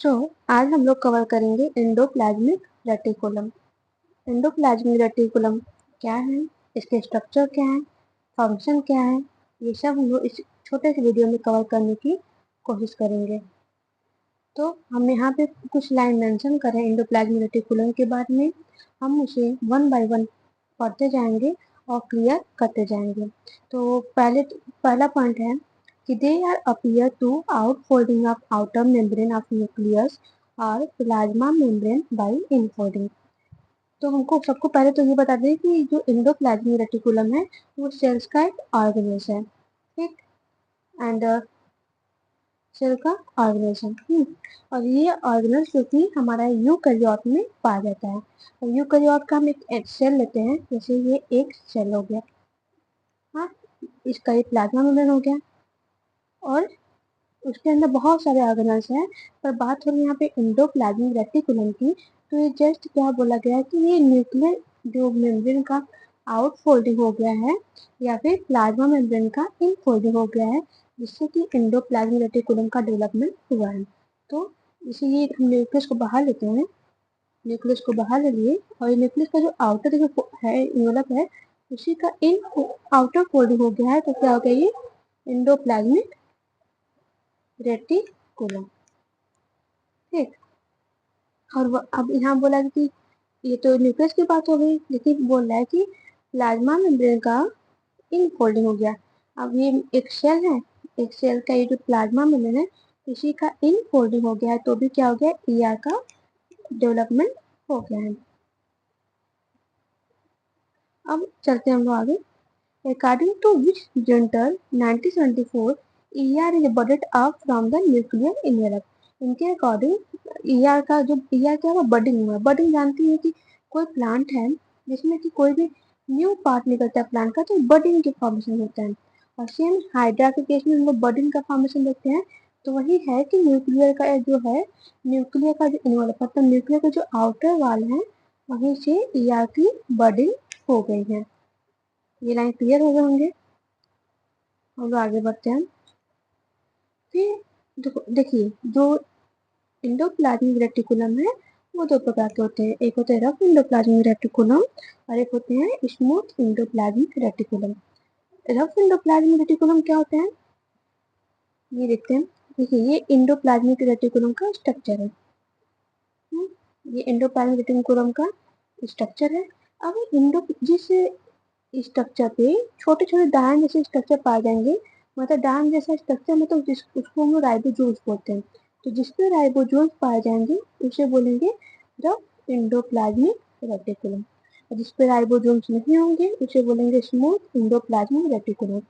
सो आज हम लोग कवर करेंगे एंडोप्लाज्मिक रेटिकुलम। एंडोप्लाज्मिक रेटिकुलम क्या है, इसके स्ट्रक्चर क्या है, फंक्शन क्या है, ये सब हम लोग इस छोटे से वीडियो में कवर करने की कोशिश करेंगे। तो हम यहाँ पे कुछ लाइन मेंशन करें एंडोप्लाज्मिक रेटिकुलम के बारे में, हम उसे वन बाय वन पढ़ते जाएंगे और क्लियर करते जाएंगे। तो पहला पॉइंट है कि they are appear to outfolding of outer membrane of nucleus और प्लाज्मा मेम्ब्रेन बाय इनफोल्डिंग। तो हमको सबको पहले तो ये बता दें कि जो एंडोप्लाज्मिक रेटिकुलम है वो सेल्स का एक ऑर्गेनेल है, ठीक, एंड सेल का ऑर्गेनाइजेशन। और ये ऑर्गेनल जो कि हमारा यूकैरियोट में पाया जाता है। और यूकैरियोट का हम एक सेल लेते हैं, जैसे ये एक सेल हो गया, हाँ, इसका ये प्लाज्मा मेम्ब्रेन हो गया और उसके अंदर बहुत सारे ऑर्गेनल्स हैं। पर बात हो रही है यहाँ पे एंडोप्लाज्मिक रेटिकुलम की, तो ये जस्ट क्या बोला गया है कि ये न्यूक्लियर जो मेम्ब्रेन का आउटफोल्डिंग हो गया है या फिर प्लाज्मा मेम्ब्रेन का इनफोल्डिंग हो गया है, जिससे कि एंडोप्लाज्मिक रेटिकुलम का डेवलपमेंट हुआ है। तो इसीलिए हम न्यूक्लियस को बाहर लेते हैं, न्यूक्लियस को बाहर ले लिए और ये न्यूक्लियस का जो आउटर जो है इन्वेलप है उसी का इन आउटर फोल्डिंग हो गया है, तो क्या हो गया ये एंडोप्लाज्मिक रेटिकुलम, ठीक। और अब यहाँ बोला कि ये तो न्यूक्लियस की बात हो गई, लेकिन बोल रहा है कि प्लाज्मा मेम्ब्रेन का इनफोल्डिंग हो गया। अब ये एक सेल है, एक सेल का ये जो प्लाज्मा मेम्ब्रेन है इसी का इनफोल्डिंग हो गया है, तो भी क्या हो गया, ईआर का डेवलपमेंट हो गया है। अब चलते हैं हम लोग आगे। According to which journal 1974 ER is budded up from the nuclear envelope। इनके अकॉर्डिंग ईआर का जो ईआर क्या हुआ, बडिंग हुआ। बडिंग जानती है कि कोई प्लांट है जिसमें कि कोई भी न्यू पार्ट निकलता है प्लांट का, तो बडिंग के फॉर्मेशन होता है। और सेम हाइड्रा के केस में हम लोग बडिंग का फॉर्मेशन देखते हैं, तो वही है कि न्यूक्लियर का जो है, न्यूक्लियर का जो इन्वॉल्व मतलब न्यूक्लियर का जो आउटर वाल है वहीं से ईआर की बडिंग हो गई है। ये लाइन क्लियर हो गए होंगे, हम लोग आगे बढ़ते हैं। फिर देखिए जो एंडोप्लाज्मिक रेटिकुलम है वो दो प्रकार के होते हैं, एक होते हैं रफ एंडोप्लाज्मिक रेटिकुलम और एक होते हैं smooth endoplasmic reticulum. Rough endoplasmic reticulum क्या होते हैं ये देखते हैं। देखिए ये एंडोप्लाज्मिक रेटिकुलम का स्ट्रक्चर है, ये एंडोप्लाज्मिक रेटिकुलम का स्ट्रक्चर है। अब जिस स्ट्रक्चर पे छोटे छोटे डायन जैसे स्ट्रक्चर पाए जाएंगे, मतलब डायन जैसा स्ट्रक्चर मतलब उसको हम राइबोसोम्स बोलते हैं। तो जिसपे राइबोसोम्स पाए जाएंगे उसे बोलेंगे रफ एंडोप्लाज्मिक रेटिकुलम, और जिसपे राइबोसोम्स नहीं होंगे उसे बोलेंगे स्मूथ एंडोप्लाज्मिक रेटिकुलम।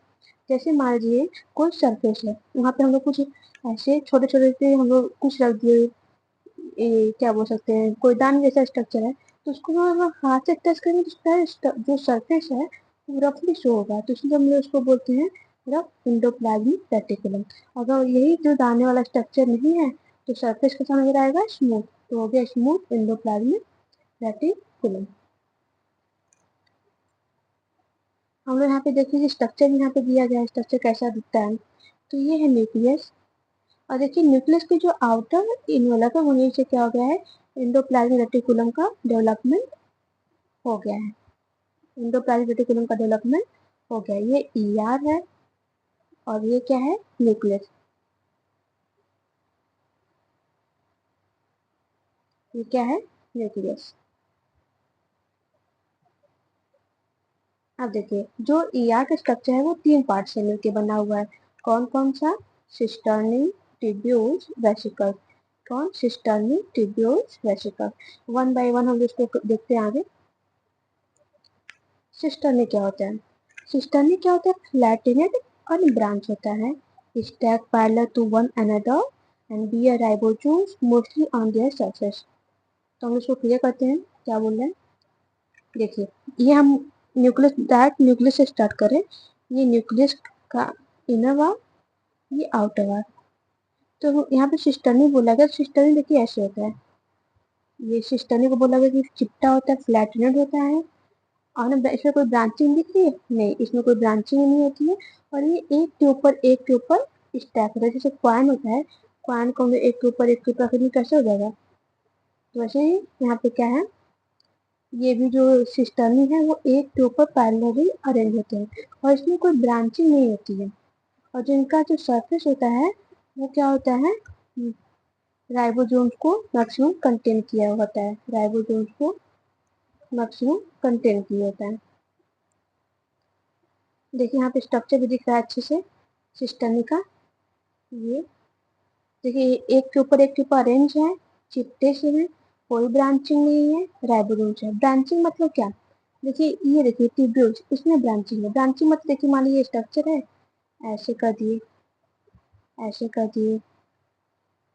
जैसे मान लीजिए कोई सरफेस है, वहाँ पे हम लोग कुछ ऐसे छोटे छोटे से हम लोग कुछ रख दिए, क्या बोल सकते हैं, कोई दान जैसा स्ट्रक्चर है, तो उसको हम हाथ से टच करेंगे तो उसका जो सरफेस है वो रफली शो होगा, तो इसलिए हम लोग उसको बोलते हैं रफ एंडोप्लाज्मिक रेटिकुलम। अगर यही जो दाने वाला स्ट्रक्चर नहीं है तो सरफेस कैसा नजर आएगा, स्मूथ, तो हो गया स्मूथ एंडोप्लाज्मिक रेटिकुलम। हम लोग यहाँ पे देखिए स्ट्रक्चर यहाँ पे दिया गया है, स्ट्रक्चर कैसा दिखता है, तो ये है न्यूक्लियस। और देखिए न्यूक्लियस की जो आउटर इन्वेलप है वहीं से क्या हो गया है, एंडोप्लाज्मिक रेटिकुलम का डेवलपमेंट हो गया है, एंडोप्लाज्मिक रेटिकुलम का डेवलपमेंट हो गया। ये ईआर है और ये क्या है, न्यूक्लियस, ये क्या है, न्यूक्लियस। अब देखिए जो ईआर का स्ट्रक्चर है वो तीन पार्ट से मिलकर बना हुआ है। कौन कौन सा, सिस्टर्नी, ट्यूब्यूल्स, वेसिकल। कौन, cisternae, tubules, vesicle. One by one हम इसको देखते हैं आगे। सिस्टर्नी क्या होता है, सिस्टर्नी क्या होता है, फ्लैटेनेड और ब्रांच होता है, stack parallel to one another and bear ribosomes mostly on their surface. तो हम इसको क्लियर करते हैं, क्या बोल रहे हैं। देखिए ये हम न्यूक्लियस, डायरेक्ट न्यूक्लियस से स्टार्ट करें। ये न्यूक्लियस का इनर वाल, ये आउटर वाल। तो यहाँ पे सिस्टर्नी बोला गया, सिस्टर्नी देखिए ऐसे होता है, ये सिस्टर्नी को बोला गया कि चिपटा होता है, फ्लैटेनेड होता है, और इसमें कोई ब्रांचिंग दिख रही है, नहीं इसमें कोई ब्रांचिंग नहीं होती है, और ये एक के ऊपर एक के ऊपर स्टैक होता है, जैसे कॉइन होता है कॉइन को एक के ऊपर रखेंगे कैसे हो जाएगा। तो वैसे ही यहाँ पे क्या है, ये भी जो सिस्टर्नी है वो एक के ऊपर पैरेलली अरेंज होते हैं और इसमें कोई ब्रांचिंग नहीं होती है। और जिनका जो सरफेस होता है वो क्या होता है, राइबोसोम्स को मैक्सिमम कंटेन किया होता है, राइबोसोम्स को मैक्सिमम कंटेन किया होता है। देखिए यहाँ पे स्ट्रक्चर भी दिख रहा है अच्छे से सिस्टर्नी का। ये देखिए एक के ऊपर अरेंज है, चिपटे से है, कोई ब्रांचिंग नहीं है, राइबोसोम्स है। ब्रांचिंग मतलब क्या, देखिए ये देखिए ट्यूब्यूल्स, इसमें ब्रांचिंग है। ब्रांचिंग मतलब देखिए मान लीजिए स्ट्रक्चर है, ऐसे कर दिए, ऐसे कर दिए,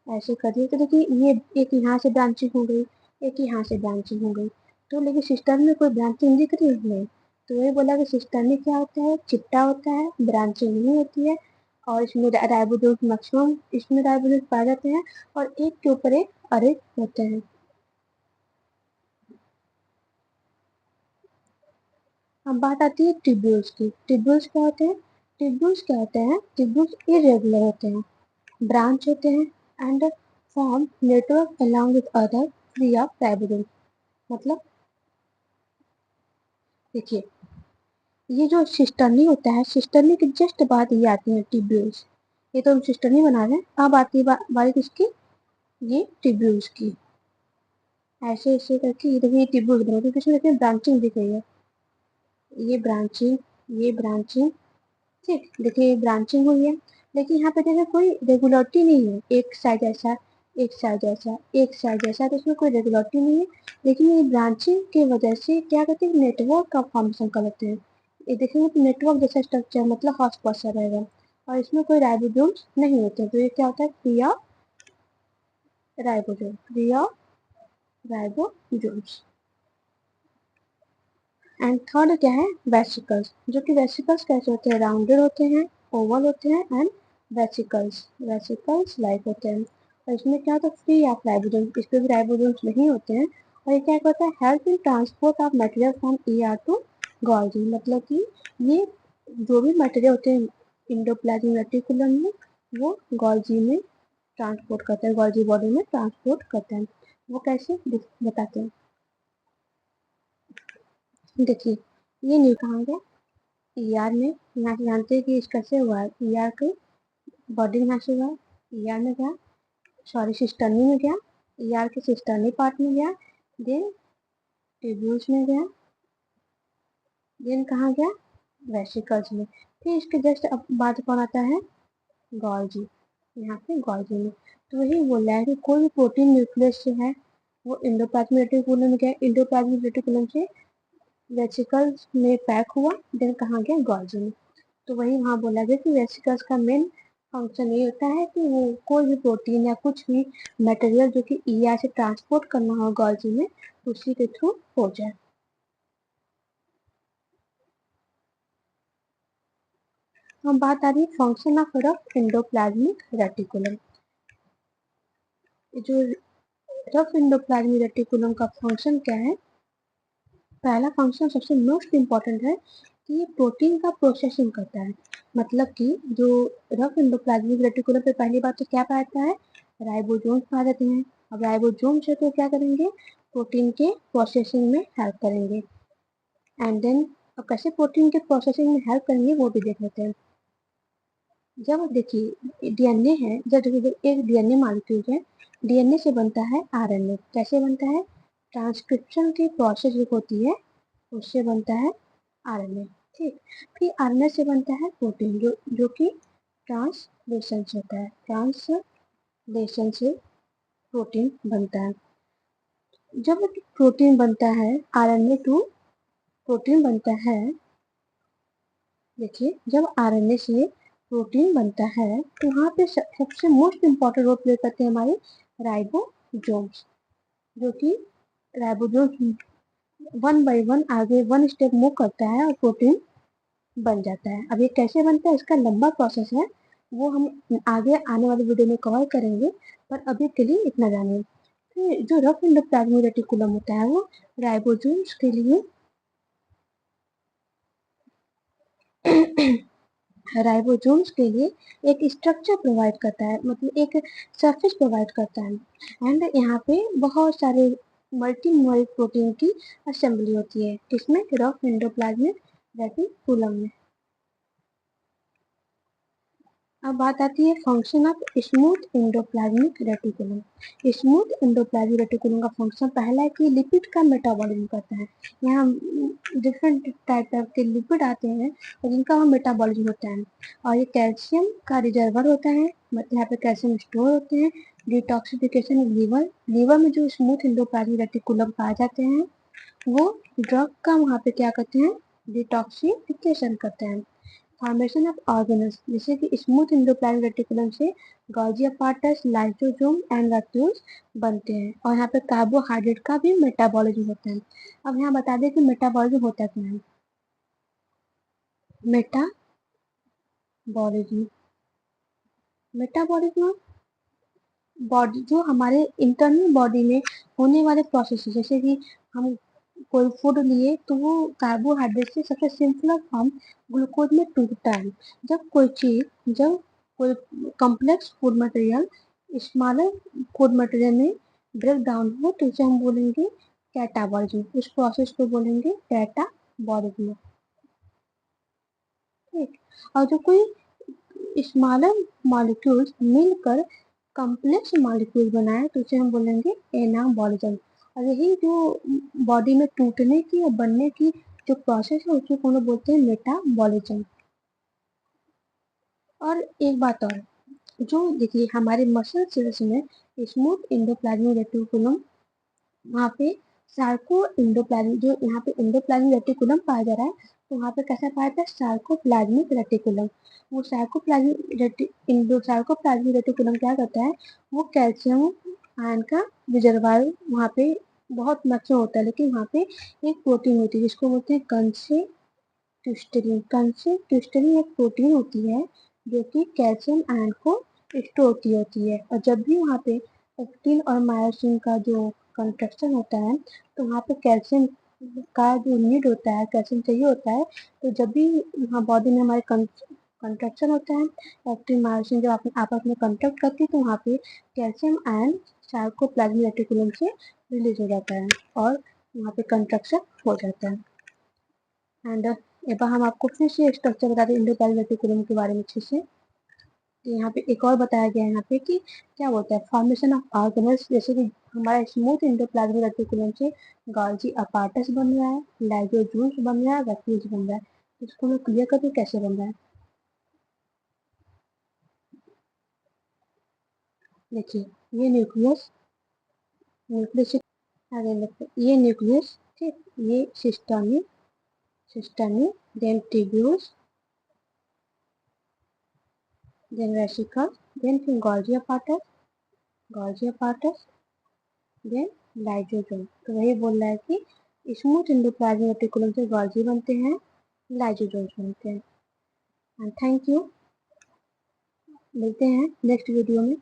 ऐसे कर दिए, तो देखिए ये एक यहाँ से ब्रांचिंग हो गई, एक यहाँ से ब्रांचिंग हो गई। तो लेकिन सिस्टम में कोई ब्रांचिंग दिख रही है नहीं। तो वही बोला कि सिस्टम में क्या होता है, चिपटा होता है, ब्रांचिंग नहीं होती है। और इसमें राइबोसोम मैक्सिमम इसमें राइबोसोम पाए जाते हैं और एक के ऊपर एक अरेंज होते हैं। अब बात आती है ट्यूब्यूल्स की। ट्यूब्यूल्स क्या होते हैं, ट्यूब्यूल्स क्या होते हैं, ट्यूब्यूल्स इरेगुलर होते हैं, ब्रांच होते हैं and form network along with other free of ribosome. मतलब देखिए ये जो सिस्टर्नी होता है, सिस्टर्नी के जस्ट बाद ये आती है ट्यूब्यूल्स। ये तो हम सिस्टर्नी बना रहे हैं, अब आती है बारी किसकी, ये ट्यूब्यूल्स की। ऐसे ऐसे करके ये देखिए ट्यूब्यूल्स बना, क्योंकि इसमें देखिए ब्रांचिंग दिख रही है, ये ब्रांचिंग, ये ब्रांचिंग, ठीक। देखिए ब्रांचिंग हुई है, लेकिन यहाँ पे देखिए कोई रेगुलरिटी नहीं है, एक साइड ऐसा, एक साइड ऐसा, एक साइड ऐसा, तो इसमें कोई रेगुलरिटी नहीं है। लेकिन ये ब्रांचिंग की वजह से क्या करते हैं, नेटवर्क का फॉर्मेशन कर लेते हैं। ये देखेंगे तो नेटवर्क जैसा स्ट्रक्चर, मतलब हॉट स्पॉट सा रहेगा और इसमें कोई राइबोसोम्स नहीं होते। तो ये क्या होता है, free of ribosome, free of ribosomes. And third क्या है, वेसिकल्स, जो कि वेसिकल्स कैसे होते हैं, राउंडेड होते हैं, ओवल होते हैं एंड वेसिकल्स, वेसिकल्स लाइक होते हैं। और इसमें क्या होता है, फ्री ऑफ राइबोसोम, इस पे भी राइबोसोम्स नहीं होते हैं। और ये क्या होता है, help in transport of material from ER to Golgi, मतलब कि ये जो भी मटेरियल होते हैं इंडोप्लाज्मिक रेटिकुलम में, वो गोल्गी में ट्रांसपोर्ट करते हैं, गोल्गी बॉडी में ट्रांसपोर्ट करते हैं। वो कैसे बताते हैं, देखिए ये न्यू कहाँ गया, ईआर में, यहाँ से जानते हैं कि कैसे हुआ है, ईआर की बॉडी यहाँ से हुआ, ईआर में गया, सॉरी सिस्टर्नी में गया, ईआर के सिस्टर्नी पार्ट में गया, देन ट्यूब्यूल्स में गया, देन कहाँ गया, वेसिकल्स में। फिर इसके जस्ट अब बाद कौन आता है, गोल्गी, यहाँ पे गोल्गी में। तो वही बोल रहा है कि कोई भी प्रोटीन न्यूक्लियस से है वो इंडोप्लाज्मिक रेटिकुलम में गया, इंडोप्लाज्मिक रेटिकुलम से वेसिकल्स में पैक हुआ, देन कहाँ गया, गोल्गी में। तो वही वहाँ बोला गया कि वेसिकल्स का मेन फंक्शन ये होता है कि वो कोई भी प्रोटीन या कुछ भी मटेरियल जो कि ईआर से ट्रांसपोर्ट करना हो गोल्गी में, उसी के थ्रू हो जाए। हम बात आ रही है function of rough endoplasmic reticulum. जो रफ एंडोप्लाज्मिक रेटिकुलम का फंक्शन क्या है, पहला फंक्शन सबसे मोस्ट इम्पॉर्टेंट है कि ये प्रोटीन का प्रोसेसिंग करता है। मतलब कि जो रफ एंडोप्लाज्मिक रेटिकुलम पे पहली बात तो क्या पाता है, राइबोसोम्स पा जाते हैं। अब राइबोसोम्स है तो क्या करेंगे, प्रोटीन के प्रोसेसिंग में हेल्प करेंगे। एंड देन अब कैसे प्रोटीन के प्रोसेसिंग में हेल्प करेंगे वो भी देख लेते हैं। जब देखिए डीएनए है, जब देखिए एक डीएनए मॉलिक्यूल है, डीएनए से बनता है आरएनए। कैसे बनता है, ट्रांसक्रिप्शन की प्रोसेस जो होती है उससे बनता है आरएनए, ठीक। फिर आरएनए से बनता है प्रोटीन, जो कि ट्रांसलेशन से होता है, ट्रांसलेशन से प्रोटीन बनता है। जब प्रोटीन बनता है, आरएनए टू प्रोटीन बनता है, देखिए जब आरएनए से प्रोटीन बनता है तो वहाँ पे सबसे मोस्ट इम्पॉर्टेंट रोल प्ले करते हैं हमारे राइबोसोम्स, जो कि राइबोसोम्स वन बाय वन आगे वन स्टेप मूव करता है और प्रोटीन बन जाता है। अब ये कैसे बनता है, इसका लंबा प्रोसेस है, वो हम आगे आने वाली वीडियो में कवर करेंगे, पर अभी के लिए इतना जानिए। फिर जो रफ एंडोप्लाज्मिक रेटिकुलम होता है वो राइबोसोम्स के लिए राइबोसोम्स के लिए एक स्ट्रक्चर प्रोवाइड करता है, मतलब एक सरफेस प्रोवाइड करता है। एंड यहाँ पे बहुत सारे मल्टीमोलर प्रोटीन की असेंबली होती है, किसमें, रफ एंडोप्लाज्मिक रेटिकुलम में। अब बात आती है function of smooth endoplasmic reticulum. Smooth endoplasmic reticulum का फंक्शन पहला है कि लिपिड का मेटाबॉलिज्म करता है। यहाँ डिफरेंट टाइप के लिपिड आते हैं और जिनका वहाँ मेटाबॉलिज्म होता है। और ये कैल्शियम का रिजर्वर होता है, मतलब यहाँ पे कैल्शियम स्टोर होते हैं। डिटॉक्सिफिकेशन लीवर, लीवर में जो स्मूथ एंडोप्लाज्मिक रेटिकुलम पाए जाते हैं वो ड्रग का वहाँ पे क्या करते हैं, डिटॉक्सिफिकेशन करते हैं। फॉर्मेशन ऑफ ऑर्गेनल्स, जैसे कि स्मूथ एंडोप्लाज्मिक रेटिकुलम से Golgi apparatus, lysosome and vacuoles बनते हैं। और यहाँ पे कार्बोहाइड्रेट का भी मेटाबॉलिज्म होता है। अब यहाँ बता दें कि मेटाबॉलिज्म होता क्या है। मेटाबॉलिज्म, मेटाबॉलिज्म बॉडी, जो हमारे इंटरनल बॉडी में होने वाले प्रोसेस, जैसे कि हम कोई फूड लिए तो वो कार्बोहाइड्रेट से सबसे सिंपलर फॉर्म ग्लूकोज में टूटता है। जब कोई complex food material smaller food material में ब्रेक डाउन हो तो उसे हम बोलेंगे कैटाबॉलिज्म। उस प्रोसेस को बोलेंगे कैटाबॉलिज्म। ठीक। और जो कोई स्मॉलर मॉलिक्यूल्स मिलकर कॉम्प्लेक्स मॉलिक्यूल बनाए तो उसे हम बोलेंगे एनाबॉलिज्म। और यही जो बॉडी में टूटने की या बनने की जो प्रोसेस है उसको हम लोग बोलते हैं मेटाबॉलिज्म। और एक बात और, जो देखिए हमारे मसल सेल्स में स्मूथ एंडोप्लाज्मिक रेटिकुलम, वहाँ पे सार्को एंडोप्लाज्मिक, जो यहाँ पे एंडोप्लाज्मिक रेटिकुलम पाया जा रहा है तो वहाँ पे कैसा पाया जाता है, सार्कोप्लाज्मिक रेटिकुलम। वो सार्कोप्लाज्मिक रेटिकुलम क्या करता है, वो कैल्शियम आयन का रिजर्वायर वहाँ पे बहुत मैक्सिमम होता है। लेकिन वहाँ पे एक प्रोटीन होती है जिसको बोलते हैं कंसेक्टिस्टलिन। कंसेक्टिस्टलिन एक प्रोटीन होती है जो कि कैल्शियम आयन को स्टोर की होती है। और जब भी वहाँ पे एक्टिन और मायोसिन का जो कंट्रक्शन होता है तो वहाँ पे कैल्शियम का जो नीड होता है, कैल्शियम चाहिए होता है। तो जब भी वहाँ बॉडी में हमारे कंट्रक्शन होता है, एक्टिन मायोसिन जब आपस में कंट्रैक्ट करती है तो वहाँ पे कैल्शियम आयन सार्कोप्लाज्मिक रेटिकुलम से रिलीज हो जाता है और वहाँ पे कंट्रक्शन हो जाता है। एंड एक बार हम आपको फिर से स्ट्रक्चर बता दें एंडोप्लाज्मिक रेटिकुलम के बारे में अच्छे से। तो यहाँ पे एक और बताया गया है यहाँ पे कि क्या होता है, फॉर्मेशन ऑफ ऑर्गेनल्स, जैसे कि हमारा स्मूथ एंडोप्लाज्मिक रेटिकुलम से गोल्गी अपार्टस बन रहा है, लाइसोसोम्स बन रहा है, वैक्यूल्स बन रहा है। इसको मैं क्लियर करके कैसे बन रहा है, देखिए ये न्यूक्लियस, न्यूक्लियस ये न्यूक्लियस, ठीक, ये cisternae, then tubules, then vesicle, then फिर गोल्गी अपार्टस, देन लाइसोसोम। तो वही बोल रहा है कि स्मूथ एंडोप्लाज्मिक रेटिकुलम से गोल्गी बनते हैं, लाइसोसोम्स बनते हैं। एंड थैंक यू, मिलते हैं नेक्स्ट वीडियो में।